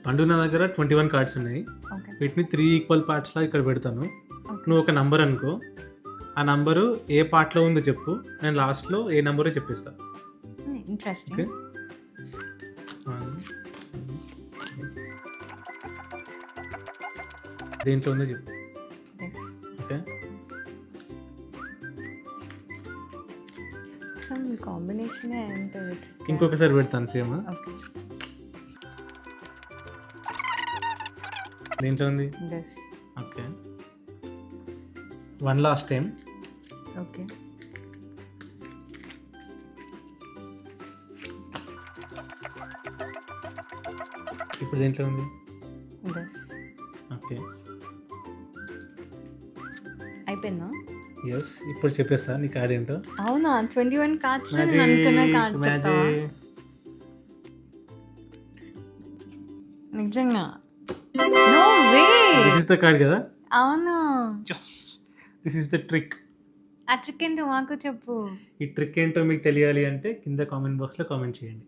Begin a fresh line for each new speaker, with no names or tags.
పండు నా దగ్గర 21 కార్డ్స్ ఉన్నాయి.
ఓకే
వీటిని 3 ఈక్వల్ పార్ట్స్లా ఇక్కడ పెడతాను.
ఓకే
నువ్వు ఒక నంబర్ అనుకో, ఆ నంబరు ఏ పార్ట్లో ఉందో చెప్పు, నేను లాస్ట్లో ఏ నంబరో చెప్పిస్తా.
ఇంట్రెస్టింగ్.
ఓకే, దేంట్లో ఉందో చెప్పు.
ఎస్.
ఓకే,
సో మీ కాంబినేషన్ ఏంటది?
ఇంకొకసారి పెడతాను సేమ్.
ఓకే.
దేంట్లో ఉంది?
Yes.
Okay, 1 last time.
Okay.
ఇప్పుడు దేంట్లో ఉంది?
ఎస్.
ఓకే,
అయిపోయిందా?
ఎస్. ఇప్పుడు చెప్పేస్తా నీ కార్డ్ ఏంటో.
అవునా? 21 కార్డ్స్ నేను అనుకున్న కార్డ్ చెప్తావా? నిజంగా? No way.
This is the card కదా?
అవును.
This is the trick.
ఆ ట్రిక్ ఏంటో మాకు చెప్పు.
ఈ ట్రిక్ ఏంటో మీకు తెలియాలి అంటే కింద కామెంట్ బాక్స్లో కామెంట్ చేయండి.